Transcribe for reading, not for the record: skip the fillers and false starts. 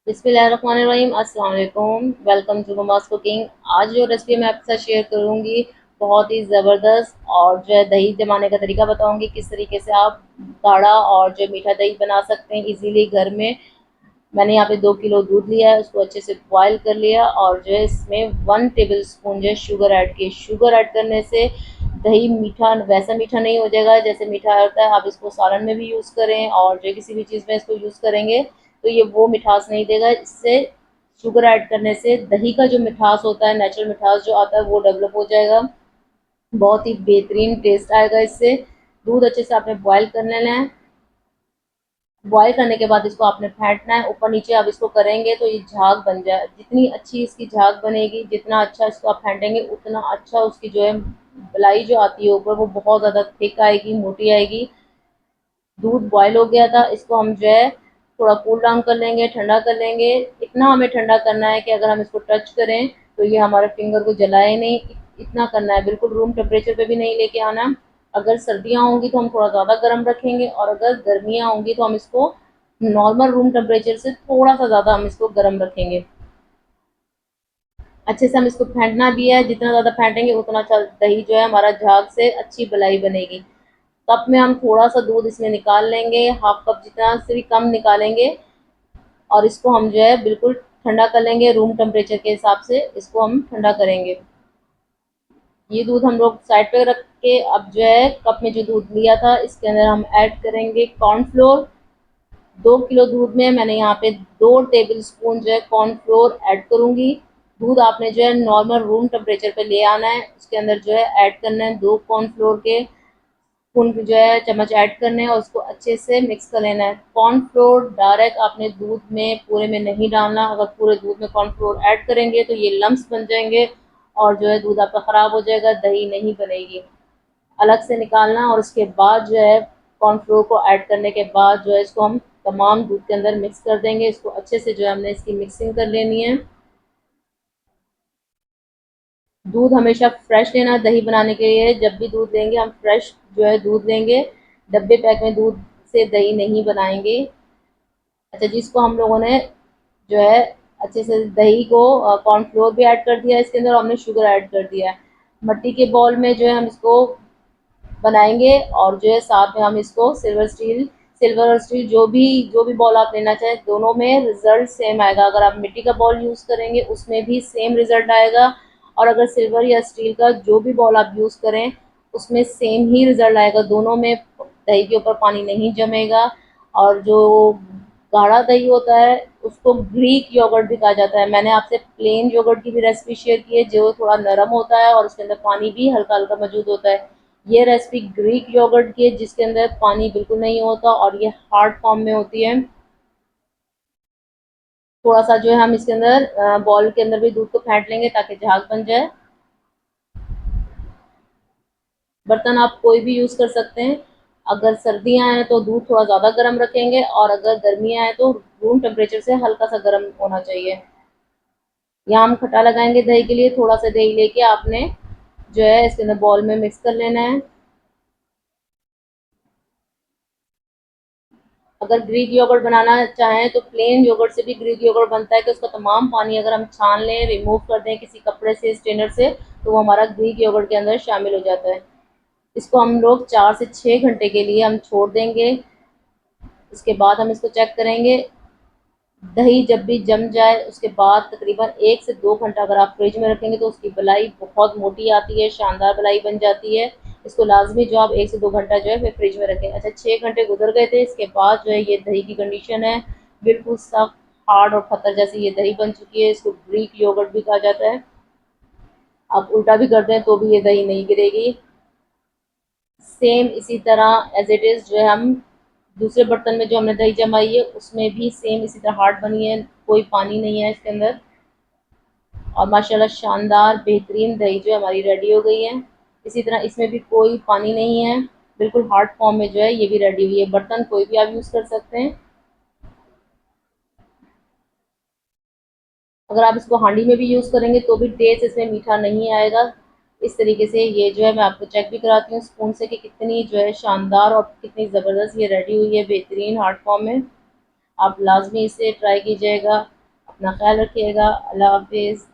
बिस्मिल्लाहिर्रहमानिर्रहीम। अस्सलाम वालेकुम। Welcome to mama's cooking. आज जो रेसिपी मैं आपके साथ शेयर करूंगी बहुत ही ज़बरदस्त और जो है दही जमाने का तरीका बताऊंगी, किस तरीके से आप गाढ़ा और जो मीठा दही बना सकते हैं इजीली घर में। मैंने यहाँ पे 2 किलो दूध लिया है, उसको अच्छे से बॉयल कर लिया और जो है इसमें 1 टेबल स्पून जो है शुगर ऐड की। शुगर ऐड करने से दही मीठा वैसा मीठा नहीं हो जाएगा जैसे मीठा होता है। आप इसको सालन में भी यूज़ करें और जो किसी भी चीज़ में इसको यूज़ करेंगे तो ये वो मिठास नहीं देगा। इससे शुगर ऐड करने से दही का जो मिठास होता है, नेचुरल मिठास जो आता है, वो डेवलप हो जाएगा। बहुत ही बेहतरीन टेस्ट आएगा इससे। दूध अच्छे से आपने बॉयल कर लेना है। बॉयल करने के बाद इसको आपने फेंटना है ऊपर नीचे। अब इसको करेंगे तो ये झाग बन जाए। जितनी अच्छी इसकी झाग बनेगी, जितना अच्छा इसको आप फेंटेंगे, उतना अच्छा उसकी जो है मलाई जो आती है ऊपर, वो बहुत ज़्यादा थिक आएगी, मोटी आएगी। दूध बॉयल हो गया था, इसको हम जो है थोड़ा कूल डाउन कर लेंगे, ठंडा कर लेंगे। इतना हमें ठंडा करना है कि अगर हम इसको टच करें तो ये हमारे फिंगर को जलाए नहीं। इतना करना है, बिल्कुल रूम टेम्परेचर पे भी नहीं लेके आना। अगर सर्दियाँ होंगी तो हम थोड़ा ज़्यादा गर्म रखेंगे और अगर गर्मियाँ होंगी तो हम इसको नॉर्मल रूम टेम्परेचर से थोड़ा सा ज़्यादा हम इसको गर्म रखेंगे। अच्छे से हम इसको फेंटना भी है, जितना ज़्यादा फेंटेंगे उतना अच्छा दही जो है हमारा झाग से अच्छी मलाई बनेगी। कप में हम थोड़ा सा दूध इसमें निकाल लेंगे, हाफ कप जितना से भी कम निकालेंगे और इसको हम जो है बिल्कुल ठंडा कर लेंगे। रूम टेम्परेचर के हिसाब से इसको हम ठंडा करेंगे। ये दूध हम लोग साइड पे रख के अब जो है कप में जो दूध लिया था इसके अंदर हम ऐड करेंगे कॉर्नफ्लोर। 2 किलो दूध में मैंने यहाँ पे 2 टेबल स्पून जो है कॉर्नफ्लोर ऐड करूंगी। दूध आपने जो है नॉर्मल रूम टेम्परेचर पे ले आना है, उसके अंदर जो है ऐड करना है 2 कॉर्नफ्लोर के स्पून जो है चम्मच ऐड करने हैं और उसको अच्छे से मिक्स कर लेना है। कॉर्नफ्लोर डायरेक्ट आपने दूध में पूरे में नहीं डालना। अगर पूरे दूध में कॉर्नफ्लोर ऐड करेंगे तो ये लम्स बन जाएंगे और जो है दूध आपका ख़राब हो जाएगा, दही नहीं बनेगी। अलग से निकालना और उसके बाद जो है कॉर्नफ्लोर को ऐड करने के बाद जो है इसको हम तमाम दूध के अंदर मिक्स कर देंगे। इसको अच्छे से जो है हमने इसकी मिक्सिंग कर लेनी है। दूध हमेशा फ्रेश लेना है दही बनाने के लिए। जब भी दूध लेंगे हम फ्रेश जो है दूध लेंगे, डब्बे पैक में दूध से दही नहीं बनाएंगे। अच्छा जी, इसको हम लोगों ने जो है अच्छे से दही को कॉर्नफ्लोर भी ऐड कर दिया है इसके अंदर, हमने शुगर ऐड कर दिया है। मट्टी के बॉल में जो है हम इसको बनाएंगे और जो है साथ में हम इसको सिल्वर और स्टील जो भी बॉल आप लेना चाहें, दोनों में रिजल्ट सेम आएगा। अगर आप मिट्टी का बॉल यूज़ करेंगे उसमें भी सेम रिजल्ट आएगा और अगर सिल्वर या स्टील का जो भी बॉल आप यूज़ करें उसमें सेम ही रिजल्ट आएगा। दोनों में दही के ऊपर पानी नहीं जमेगा। और जो गाढ़ा दही होता है उसको ग्रीक योगर्ट भी कहा जाता है। मैंने आपसे प्लेन योगर्ट की भी रेसिपी शेयर की है जो थोड़ा नरम होता है और उसके अंदर पानी भी हल्का हल्का मौजूद होता है। ये रेसिपी ग्रीक योगर्ट की है जिसके अंदर पानी बिल्कुल नहीं होता और ये हार्ड फॉर्म में होती है। थोड़ा सा जो है हम इसके अंदर बॉल के अंदर भी दूध को फेंट लेंगे ताकि झाग बन जाए। बर्तन आप कोई भी यूज़ कर सकते हैं। अगर सर्दियाँ हैं तो दूध थोड़ा ज़्यादा गर्म रखेंगे और अगर गर्मियाँ हैं तो रूम टेम्परेचर से हल्का सा गर्म होना चाहिए। यहाँ हम खट्टा लगाएंगे दही के लिए। थोड़ा सा दही लेके आपने जो है इसके अंदर बॉल में मिक्स कर लेना है। अगर ग्रीक योगर्ट बनाना चाहें तो प्लेन योगर्ट से भी ग्रीक योगर्ट बनता है कि उसका तमाम पानी अगर हम छान लें, रिमूव कर दें किसी कपड़े से, स्ट्रेनर से, तो वो हमारा ग्रीक योगर्ट के अंदर शामिल हो जाता है। इसको हम लोग 4 से 6 घंटे के लिए हम छोड़ देंगे। उसके बाद हम इसको चेक करेंगे। दही जब भी जम जाए उसके बाद तकरीबन 1 से 2 घंटा अगर आप फ्रिज में रखेंगे तो उसकी बलाई बहुत मोटी आती है, शानदार बलाई बन जाती है। इसको लाजमी जो आप 1 से 2 घंटा जो है फिर फ्रिज में रखें। अच्छा, 6 घंटे गुजर गए थे, इसके बाद जो है ये दही की कंडीशन है बिल्कुल सख्त, हार्ड और पत्थर जैसी ये दही बन चुकी है। इसको ग्रीक योगर्ट भी कहा जाता है। आप उल्टा भी कर दें तो भी ये दही नहीं गिरेगी। सेम इसी तरह एज इट इज़ जो है हम दूसरे बर्तन में जो हमने दही जमाई है उसमें भी सेम इसी तरह हार्ड बनी है, कोई पानी नहीं है इसके अंदर। और माशाल्लाह शानदार बेहतरीन दही जो है हमारी रेडी हो गई है। इसी तरह इसमें भी कोई पानी नहीं है, बिल्कुल हार्ड फॉर्म में जो है ये भी रेडी हुई है। बर्तन कोई भी आप यूज़ कर सकते हैं। अगर आप इसको हांडी में भी यूज़ करेंगे तो भी टेस्ट इसमें मीठा नहीं आएगा। इस तरीके से ये जो है मैं आपको चेक भी कराती हूँ स्पून से कि कितनी जो है शानदार और कितनी ज़बरदस्त ये रेडी हुई है बेहतरीन हार्ड फॉर्म में। आप लाज़मी इसे ट्राई कीजिएगा। अपना ख़्याल रखिएगा। अल्लाह हाफ़िज़।